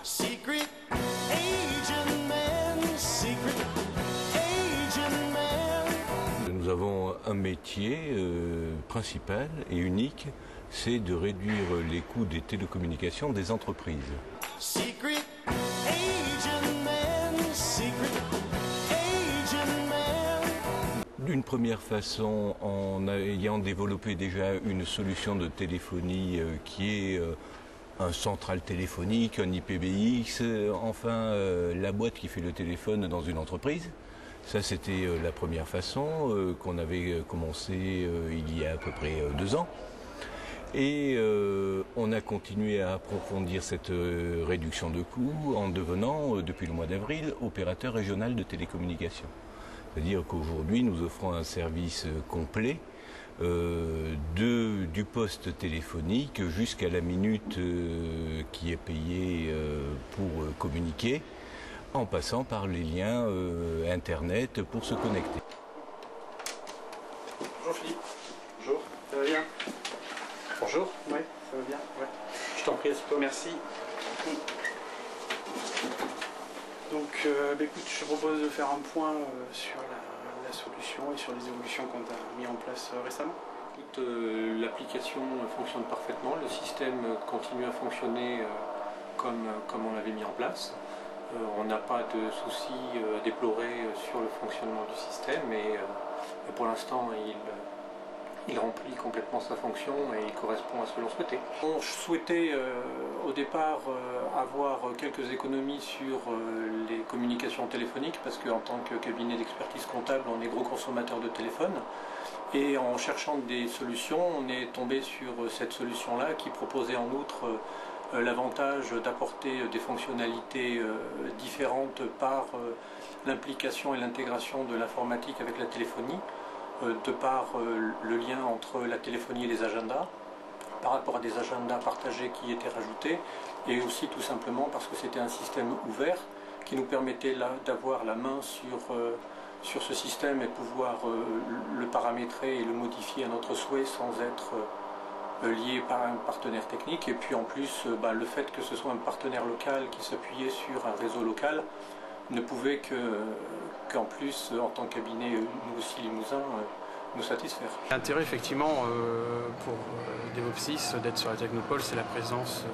Secret agent man, secret agent man. Nous avons un métier principal et unique, c'est de réduire les coûts des télécommunications des entreprises. Secret agent man, secret agent man. D'une première façon, en ayant développé déjà une solution de téléphonie qui est un central téléphonique, un IPBX, enfin la boîte qui fait le téléphone dans une entreprise. Ça, c'était la première façon qu'on avait commencé il y a à peu près 2 ans. Et on a continué à approfondir cette réduction de coûts en devenant, depuis le mois d'avril, opérateur régional de télécommunications. C'est-à-dire qu'aujourd'hui, nous offrons un service complet du poste téléphonique jusqu'à la minute qui est payée pour communiquer, en passant par les liens Internet pour se connecter. Bonjour Philippe. Bonjour. Ça va bien? Bonjour. Oui, ça va bien. Ouais. Je t'en prie, Asito. Merci. Donc, écoute, je te propose de faire un point sur la solution et sur les évolutions qu'on a mis en place récemment. L'application fonctionne parfaitement, le système continue à fonctionner comme on l'avait mis en place. On n'a pas de soucis à déplorer sur le fonctionnement du système et pour l'instant il remplit complètement sa fonction et il correspond à ce que l'on souhaitait. On souhaitait au départ avoir quelques économies sur les communications téléphoniques parce qu'en tant que cabinet d'expertise comptable, on est gros consommateur de téléphone. Et en cherchant des solutions, on est tombé sur cette solution-là qui proposait en outre l'avantage d'apporter des fonctionnalités différentes par l'implication et l'intégration de l'informatique avec la téléphonie, de par le lien entre la téléphonie et les agendas, par rapport à des agendas partagés qui étaient rajoutés, et aussi tout simplement parce que c'était un système ouvert qui nous permettait d'avoir la main sur ce système et pouvoir le paramétrer et le modifier à notre souhait sans être lié par un partenaire technique. Et puis en plus, le fait que ce soit un partenaire local qui s'appuyait sur un réseau local ne pouvait qu'en plus, en tant que cabinet, nous aussi Limousin, nous satisfaire. L'intérêt effectivement pour DevOps d'être sur la Technopole, c'est la présence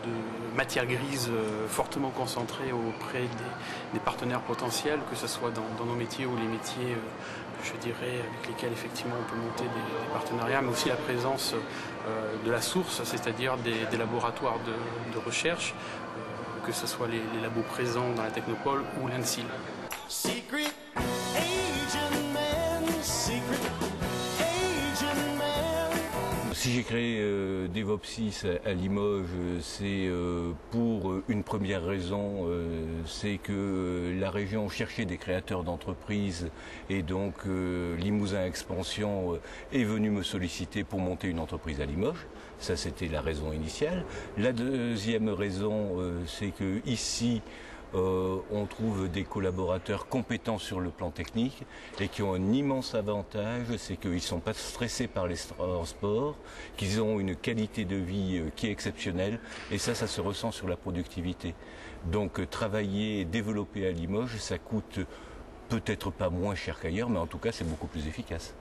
de matières grises fortement concentrées auprès des partenaires potentiels, que ce soit dans nos métiers ou les métiers, je dirais, avec lesquels effectivement on peut monter des partenariats, mais aussi la présence de la source, c'est-à-dire des laboratoires de recherche, que ce soit les labos présents dans la Technopole ou l'ANSIL. Secret agent man, secret agent man. Si j'ai créé DevOps à Limoges, c'est pour une première raison, c'est que la région cherchait des créateurs d'entreprises et donc Limousin Expansion est venu me solliciter pour monter une entreprise à Limoges. Ça, c'était la raison initiale. La deuxième raison, c'est que ici, on trouve des collaborateurs compétents sur le plan technique et qui ont un immense avantage, c'est qu'ils ne sont pas stressés par les transports, qu'ils ont une qualité de vie qui est exceptionnelle et ça se ressent sur la productivité. Donc travailler et développer à Limoges, ça coûte peut-être pas moins cher qu'ailleurs, mais en tout cas c'est beaucoup plus efficace.